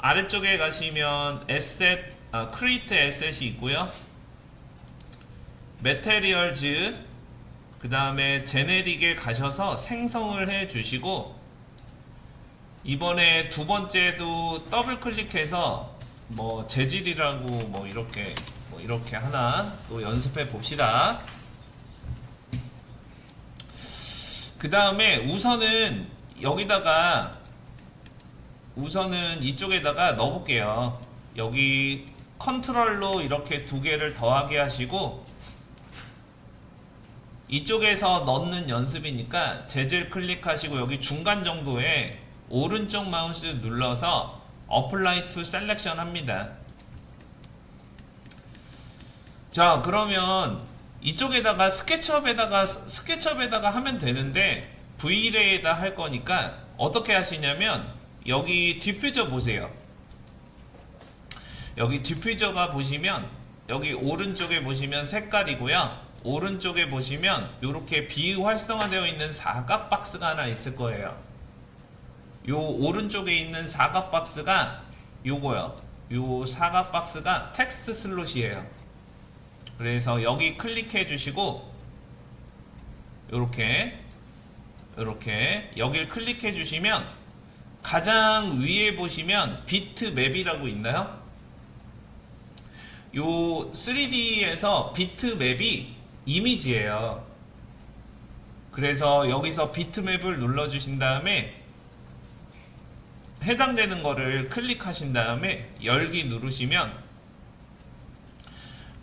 아래쪽에 가시면 에셋, 크리에이트 에셋이 있고요. 메테리얼즈, 그 다음에 제네릭에 가셔서 생성을 해 주시고, 이번에 두 번째도 더블 클릭해서 뭐 재질이라고 뭐 이렇게 하나 또 연습해 봅시다. 그 다음에 우선은 이쪽에다가 넣어볼게요. 여기 컨트롤로 이렇게 두 개를 더하게 하시고, 이쪽에서 넣는 연습이니까 재질 클릭하시고 여기 중간 정도에 오른쪽 마우스 눌러서 Apply to Selection 합니다. 자, 그러면 이쪽에다가 스케치업에다가 하면 되는데 V레이에다 할 거니까 어떻게 하시냐면 여기 디퓨저 보세요. 여기 디퓨저가 보시면 여기 오른쪽에 보시면 색깔이고요. 오른쪽에 보시면 이렇게 비활성화되어 있는 사각 박스가 하나 있을 거예요. 요 오른쪽에 있는 사각 박스가 요거요. 요 사각 박스가 텍스트 슬롯이에요. 그래서 여기 클릭해 주시고 요렇게 여길 클릭해 주시면 가장 위에 보시면 비트맵이라고 있나요? 요 3D에서 비트맵이 이미지예요. 그래서 여기서 비트맵을 눌러 주신 다음에 해당되는 거를 클릭하신 다음에 열기 누르시면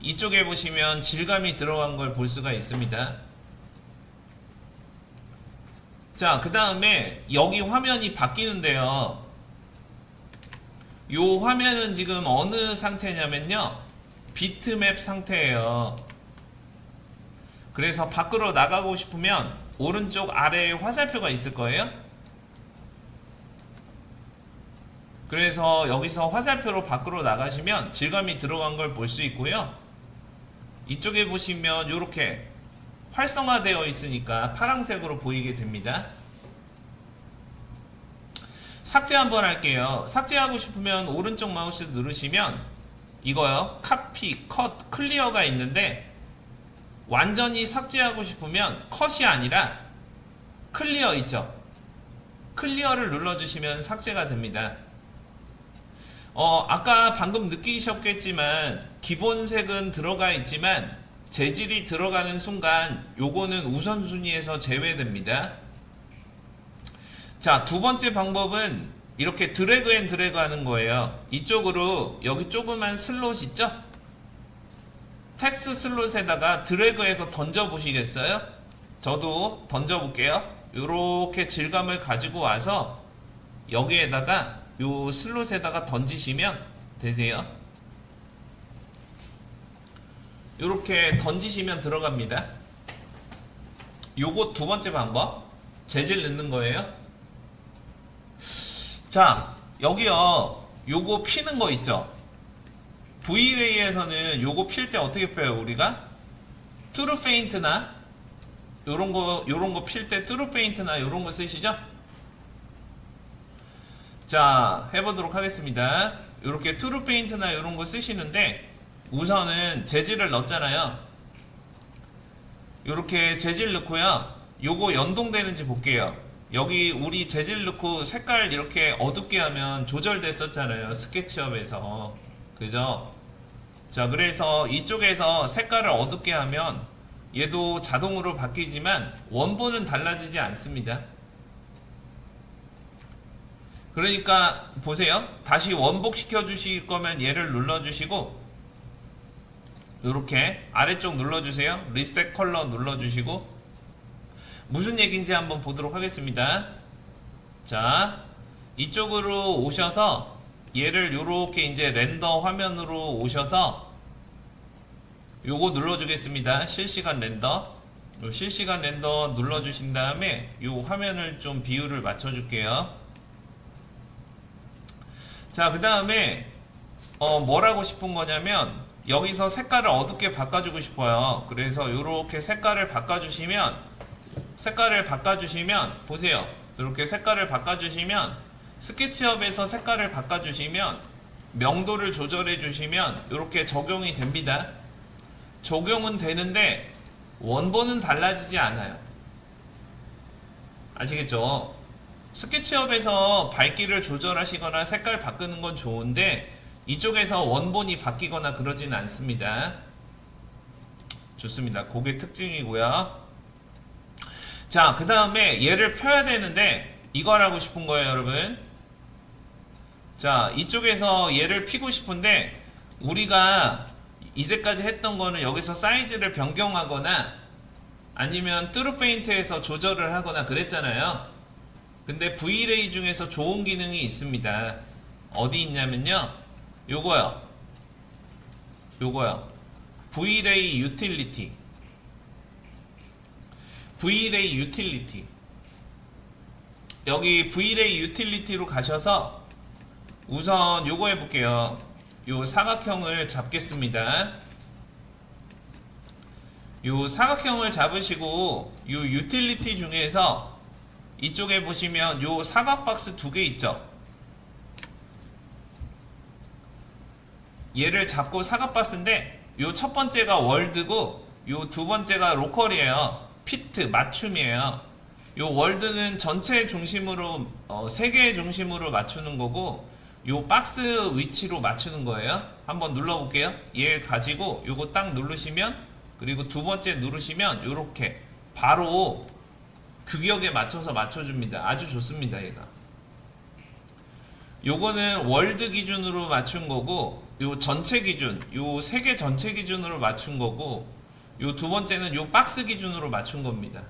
이쪽에 보시면 질감이 들어간 걸 볼 수가 있습니다. 자, 그 다음에 여기 화면이 바뀌는데요. 요 화면은 지금 어느 상태냐면요, 비트맵 상태예요. 그래서 밖으로 나가고 싶으면 오른쪽 아래에 화살표가 있을 거예요. 그래서 여기서 화살표로 밖으로 나가시면 질감이 들어간 걸 볼 수 있고요. 이쪽에 보시면 이렇게 활성화되어 있으니까 파란색으로 보이게 됩니다. 삭제 한번 할게요. 삭제하고 싶으면 오른쪽 마우스 누르시면 이거요, 카피, 컷, 클리어가 있는데 완전히 삭제하고 싶으면 컷이 아니라 클리어 있죠? 클리어를 눌러주시면 삭제가 됩니다. 아까 방금 느끼셨겠지만 기본색은 들어가 있지만 재질이 들어가는 순간 요거는 우선순위에서 제외됩니다. 자, 두 번째 방법은 이렇게 드래그 앤 드래그 하는 거예요. 이쪽으로 여기 조그만 슬롯 있죠? 텍스트 슬롯에다가 드래그해서 던져 보시겠어요? 저도 던져 볼게요. 요렇게 질감을 가지고 와서 여기에다가 요 슬롯에다가 던지시면 되세요. 요렇게 던지시면 들어갑니다. 요거 두 번째 방법, 재질 넣는 거예요. 자, 여기요, 요거 피는 거 있죠? V레이에서는 요거 필 때 어떻게 펴요? 우리가 트루 페인트나 요런 거 필 때 트루 페인트나 요런 거 쓰시죠? 자, 해보도록 하겠습니다. 요렇게 트루 페인트나 요런 거 쓰시는데 우선은 재질을 넣었잖아요. 요렇게 재질 넣고요. 요거 연동되는지 볼게요. 여기 우리 재질 넣고 색깔 이렇게 어둡게 하면 조절됐었잖아요, 스케치업에서. 그죠? 자, 그래서 이쪽에서 색깔을 어둡게 하면 얘도 자동으로 바뀌지만 원본은 달라지지 않습니다. 그러니까 보세요. 다시 원복시켜 주실 거면 얘를 눌러 주시고 이렇게 아래쪽 눌러 주세요. 리셋 컬러 눌러 주시고 무슨 얘기인지 한번 보도록 하겠습니다. 자, 이쪽으로 오셔서 얘를 요렇게 이제 렌더 화면으로 오셔서 요거 눌러주겠습니다. 실시간 렌더. 요 실시간 렌더 눌러주신 다음에 요 화면을 좀 비율을 맞춰줄게요. 자, 그 다음에 뭘 하고 싶은 거냐면 여기서 색깔을 어둡게 바꿔주고 싶어요. 그래서 요렇게 색깔을 바꿔주시면 보세요. 이렇게 색깔을 바꿔주시면 스케치업에서 색깔을 바꿔주시면 명도를 조절해 주시면 이렇게 적용이 됩니다. 적용은 되는데 원본은 달라지지 않아요. 아시겠죠? 스케치업에서 밝기를 조절하시거나 색깔 바꾸는 건 좋은데 이쪽에서 원본이 바뀌거나 그러진 않습니다. 좋습니다. 그게 특징이고요. 자, 그 다음에 얘를 펴야 되는데 이걸 하고 싶은 거예요, 여러분. 자, 이쪽에서 얘를 피고 싶은데 우리가 이제까지 했던 거는 여기서 사이즈를 변경하거나 아니면 뚜루페인트에서 조절을 하거나 그랬잖아요. 근데 Vray 중에서 좋은 기능이 있습니다. 어디 있냐면요, 요거요. Vray 유틸리티. Vray 유틸리티. 여기 Vray 유틸리티로 가셔서 우선 요거 해볼게요. 요 사각형을 잡겠습니다. 요 사각형을 잡으시고 요 유틸리티 중에서 이쪽에 보시면 요 사각 박스 두 개 있죠. 얘를 잡고 사각 박스인데 요 첫 번째가 월드고 요 두 번째가 로컬이에요. 피트 맞춤이에요. 요 월드는 전체 중심으로 세 개의 중심으로 맞추는 거고 요 박스 위치로 맞추는 거예요. 한번 눌러 볼게요. 얘 가지고 요거 딱 누르시면, 그리고 두 번째 누르시면 요렇게 바로 규격에 맞춰서 맞춰줍니다. 아주 좋습니다. 얘가 요거는 월드 기준으로 맞춘 거고, 요 전체 기준, 요 세 개 전체 기준으로 맞춘 거고, 요 두 번째는 요 박스 기준으로 맞춘 겁니다.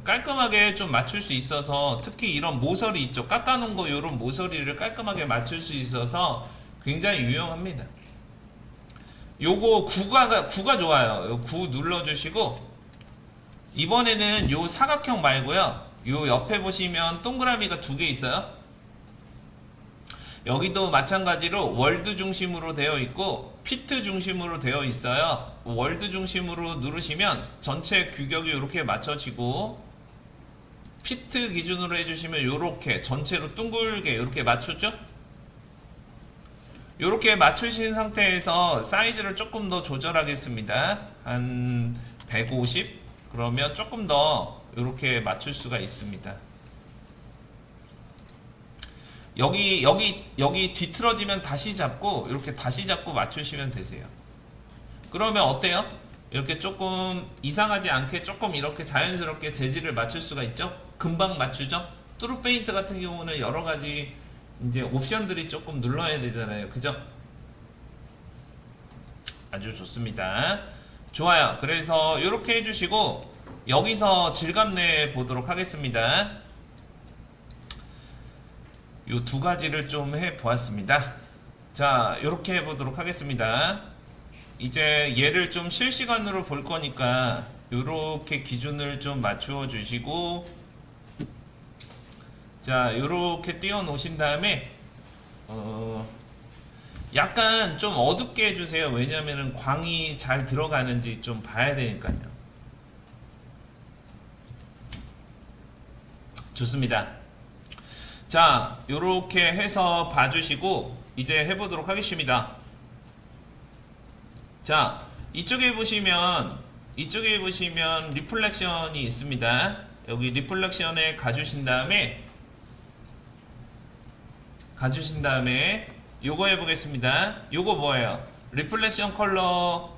깔끔하게 좀 맞출 수 있어서, 특히 이런 모서리 있죠, 깎아놓은 거, 요런 모서리를 깔끔하게 맞출 수 있어서 굉장히 유용합니다. 요거 구가 좋아요. 요 구 눌러주시고, 이번에는 요 사각형 말고요, 요 옆에 보시면 동그라미가 두 개 있어요. 여기도 마찬가지로 월드 중심으로 되어 있고 피트 중심으로 되어 있어요. 월드 중심으로 누르시면 전체 규격이 이렇게 맞춰지고, 피트 기준으로 해주시면 이렇게 전체로 둥글게 이렇게 맞추죠. 이렇게 맞추신 상태에서 사이즈를 조금 더 조절하겠습니다. 한 150, 그러면 조금 더 이렇게 맞출 수가 있습니다. 여기 뒤틀어지면 다시 잡고, 이렇게 다시 잡고 맞추시면 되세요. 그러면 어때요? 이렇게 조금 이상하지 않게 조금 이렇게 자연스럽게 재질을 맞출 수가 있죠? 금방 맞추죠? 뚜루페인트 같은 경우는 여러 가지 이제 옵션들이 조금 눌러야 되잖아요. 그죠? 아주 좋습니다. 좋아요. 그래서 이렇게 해주시고, 여기서 질감 내 보도록 하겠습니다. 요 두 가지를 좀 해 보았습니다. 자, 이렇게 해 보도록 하겠습니다. 이제 얘를 좀 실시간으로 볼 거니까 요렇게 기준을 좀 맞추어 주시고, 자, 요렇게 띄워 놓으신 다음에 약간 좀 어둡게 해주세요. 왜냐면은 광이 잘 들어가는지 좀 봐야 되니까요. 좋습니다. 자, 요렇게 해서 봐주시고 이제 해보도록 하겠습니다. 자, 이쪽에 보시면 리플렉션이 있습니다. 여기 리플렉션에 가주신 다음에 요거 해보겠습니다. 요거 뭐예요? 리플렉션 컬러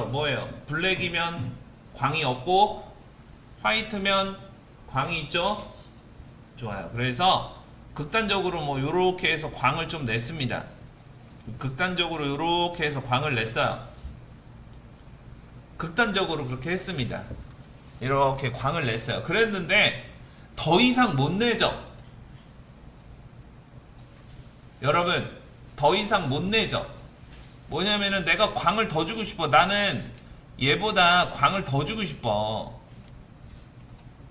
뭐예요? 블랙이면 광이 없고 화이트면 광이 있죠? 좋아요. 그래서 극단적으로 뭐 요렇게 해서 광을 좀 냈습니다. 극단적으로 요렇게 해서 광을 냈어요. 극단적으로 그렇게 했습니다. 이렇게 광을 냈어요. 그랬는데 더 이상 못 내죠. 여러분, 더 이상 못 내죠. 뭐냐면은 내가 광을 더 주고 싶어. 나는 얘보다 광을 더 주고 싶어.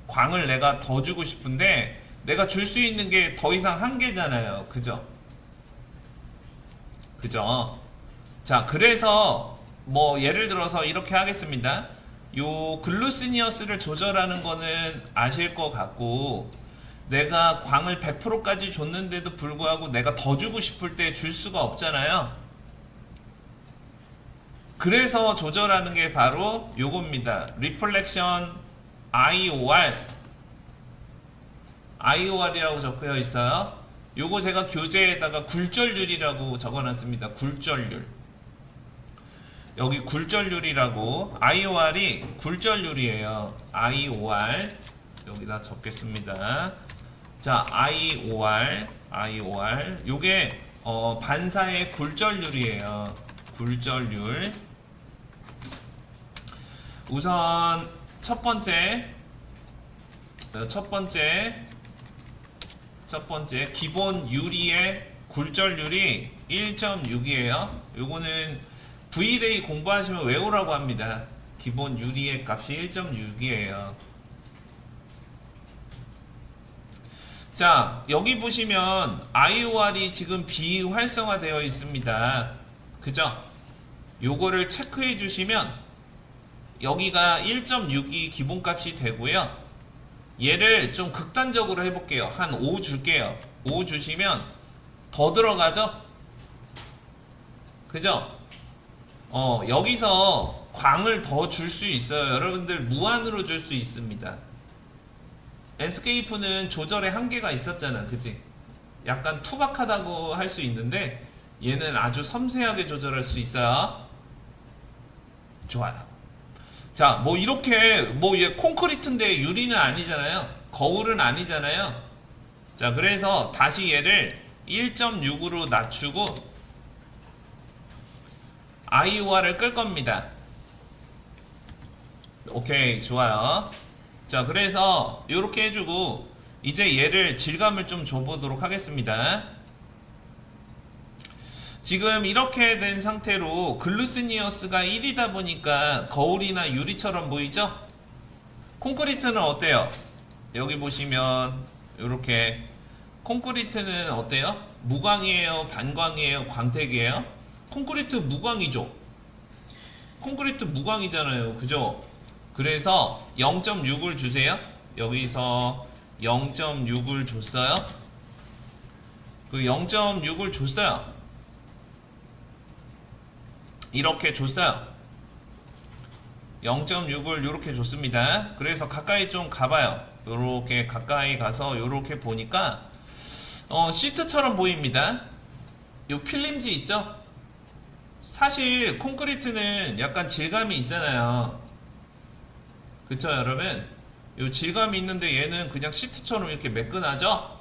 광을 내가 더 주고 싶은데 내가 줄 수 있는 게 더 이상 한계잖아요. 그죠? 자, 그래서 뭐 예를 들어서 이렇게 하겠습니다. 요 글루시니어스를 조절하는 거는 아실 것 같고, 내가 광을 100%까지 줬는데도 불구하고 내가 더 주고 싶을 때 줄 수가 없잖아요. 그래서 조절하는 게 바로 요겁니다. Reflection IOR이라고 적혀 있어요. 요거 제가 교재에다가 굴절률이라고 적어놨습니다. 굴절률. 여기 굴절률이라고, IOR이 굴절률이에요. IOR 여기다 적겠습니다. 자, IOR 요게 반사의 굴절률이에요. 굴절률. 우선 첫 번째 기본 유리의 굴절률이 1.6이에요. 요거는 Vray 공부하시면 외우라고 합니다. 기본 유리의 값이 1.6이에요. 자, 여기 보시면 IOR이 지금 비활성화되어 있습니다. 그죠? 요거를 체크해 주시면 여기가 1.6이 기본값이 되고요. 얘를 좀 극단적으로 해볼게요. 한 5 줄게요. 5 주시면 더 들어가죠? 그죠? 여기서 광을 더 줄 수 있어요. 여러분들 무한으로 줄 수 있습니다. 엔스케이프는 조절에 한계가 있었잖아. 그치? 약간 투박하다고 할 수 있는데 얘는 아주 섬세하게 조절할 수 있어요. 좋아요. 자, 뭐 이렇게 얘 콘크리트인데 유리는 아니잖아요. 거울은 아니잖아요. 자, 그래서 다시 얘를 1.6으로 낮추고 IOR을 끌 겁니다. 오케이, 좋아요. 자, 그래서 이렇게 해주고 이제 얘를 질감을 좀 줘보도록 하겠습니다. 지금 이렇게 된 상태로 글루시니어스가 1이다 보니까 거울이나 유리처럼 보이죠? 콘크리트는 어때요? 여기 보시면 이렇게 콘크리트는 어때요? 무광이에요? 반광이에요? 광택이에요? 콘크리트 무광이죠? 콘크리트 무광이잖아요. 그죠? 그래서 0.6을 주세요. 여기서 0.6을 줬어요. 그 0.6을 줬어요. 이렇게 줬어요. 0.6을 이렇게 줬습니다. 그래서 가까이 좀 가봐요. 이렇게 가까이 가서 이렇게 보니까 시트처럼 보입니다. 요 필름지 있죠? 사실 콘크리트는 약간 질감이 있잖아요. 그쵸, 여러분? 요 질감이 있는데 얘는 그냥 시트처럼 이렇게 매끈하죠?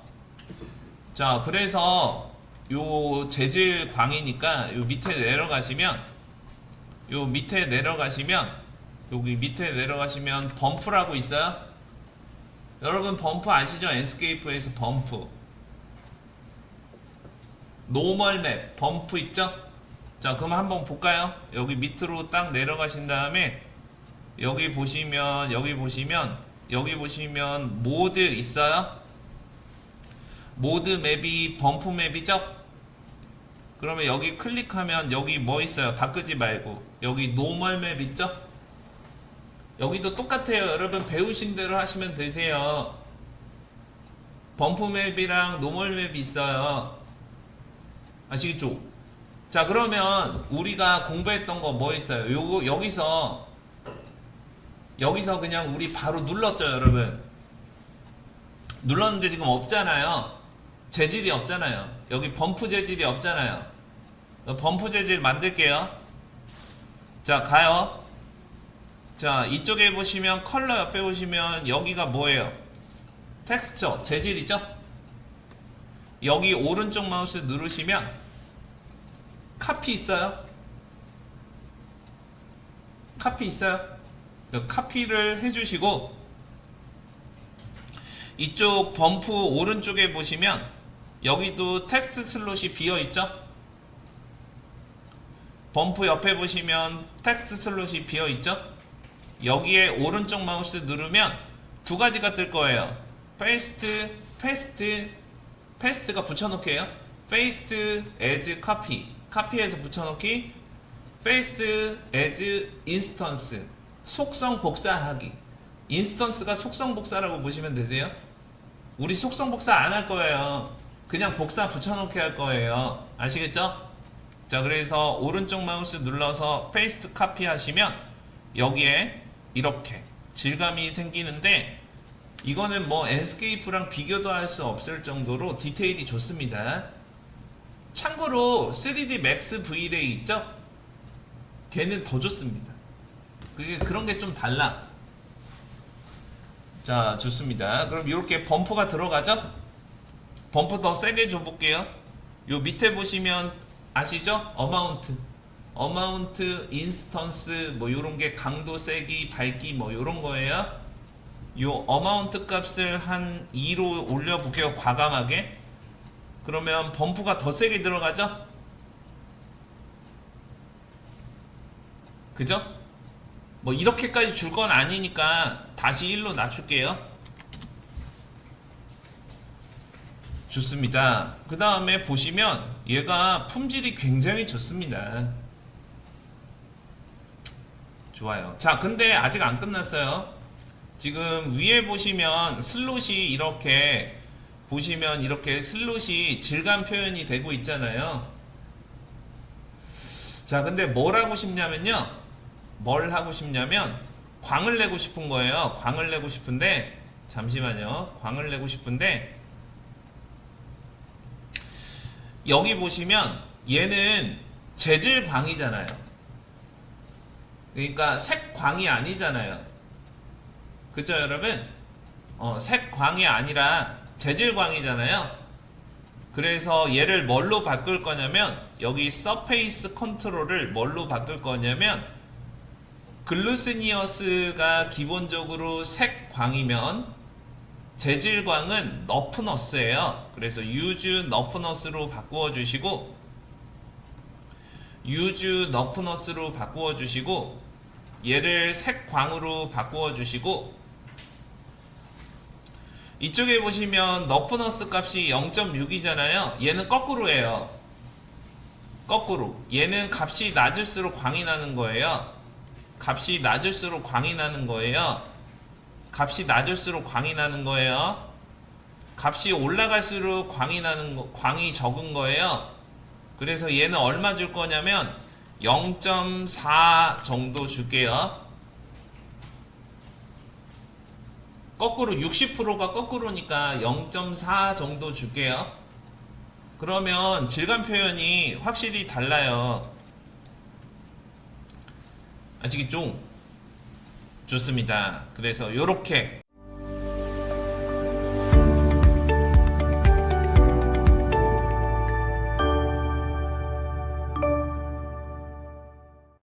자, 그래서 요 재질 광이니까 요 밑에 내려가시면 여기 밑에 내려가시면 범프라고 있어요. 여러분 범프 아시죠? 엔스케이프에서 범프, 노멀 맵 범프 있죠? 자, 그럼 한번 볼까요? 여기 밑으로 딱 내려가신 다음에 여기 보시면 모드 있어요? 모드 맵이 범프 맵이죠? 그러면 여기 클릭하면 여기 뭐 있어요? 바꾸지 말고 여기 노멀 맵 있죠? 여기도 똑같아요. 여러분 배우신 대로 하시면 되세요. 범프 맵이랑 노멀 맵이 있어요. 아시겠죠? 자, 그러면 우리가 공부했던 거 뭐 있어요? 요거 여기서 그냥 우리 바로 눌렀죠, 여러분. 눌렀는데 지금 없잖아요. 재질이 없잖아요. 여기 범프 재질이 없잖아요. 범프 재질 만들게요. 자, 가요. 자, 이쪽에 보시면 컬러 옆에 보시면 여기가 뭐예요? 텍스처, 재질이죠? 여기 오른쪽 마우스 누르시면 카피 있어요? 카피 있어요? 카피를 해주시고 이쪽 범프 오른쪽에 보시면 여기도 텍스트 슬롯이 비어있죠? 범프 옆에 보시면 텍스트 슬롯이 비어있죠? 여기에 오른쪽 마우스 누르면 두 가지가 뜰 거예요. 페이스트가 붙여놓기예요. 페이스트 as copy, 카피해서 붙여놓기. 페이스트 as instance, 속성 복사하기. 인스턴스가 속성 복사라고 보시면 되세요. 우리 속성 복사 안 할 거예요. 그냥 복사 붙여놓게 할 거예요. 아시겠죠? 자, 그래서 오른쪽 마우스 눌러서 페이스트 카피 하시면 여기에 이렇게 질감이 생기는데, 이거는 뭐 엔스케이프랑 비교도 할 수 없을 정도로 디테일이 좋습니다. 참고로 3D Max V-Ray 있죠? 걔는 더 좋습니다. 그게 그런 게 좀 달라. 자, 좋습니다. 그럼 이렇게 범프가 들어가죠? 범프 더 세게 줘볼게요. 요 밑에 보시면 아시죠? 어마운트, 인스턴스 뭐 요런 게 강도, 세기, 밝기 뭐 요런 거예요. 요 어마운트 값을 한 2로 올려볼게요. 과감하게. 그러면 범프가 더 세게 들어가죠? 그죠? 뭐 이렇게까지 줄 건 아니니까 다시 1로 낮출게요. 좋습니다. 그 다음에 보시면 얘가 품질이 굉장히 좋습니다. 좋아요. 자, 근데 아직 안 끝났어요. 지금 위에 보시면 슬롯이 이렇게 보시면 이렇게 슬롯이 질감 표현이 되고 있잖아요. 자, 근데 뭘 하고 싶냐면요. 광을 내고 싶은 거예요. 광을 내고 싶은데, 잠시만요. 광을 내고 싶은데, 여기 보시면 얘는 재질 광이잖아요. 그러니까 색광이 아니잖아요. 그죠, 여러분? 색광이 아니라 재질광이잖아요. 그래서 얘를 뭘로 바꿀 거냐면, 여기 서페이스 컨트롤을 뭘로 바꿀 거냐면, 글루시니어스가 기본적으로 색광이면 재질광은 너프너스예요. 그래서 유즈 너프너스로 바꾸어 주시고, 얘를 색광으로 바꾸어 주시고, 이쪽에 보시면 너프너스 값이 0.6이잖아요. 얘는 거꾸로예요. 거꾸로. 얘는 값이 낮을수록 광이 나는 거예요. 값이 낮을수록 광이 나는 거예요. 값이 올라갈수록 광이 적은 거예요. 그래서 얘는 얼마 줄 거냐면 0.4 정도 줄게요. 거꾸로 60%가 거꾸로니까 0.4 정도 줄게요. 그러면 질감 표현이 확실히 달라요. 아시겠죠? 좋습니다. 그래서 요렇게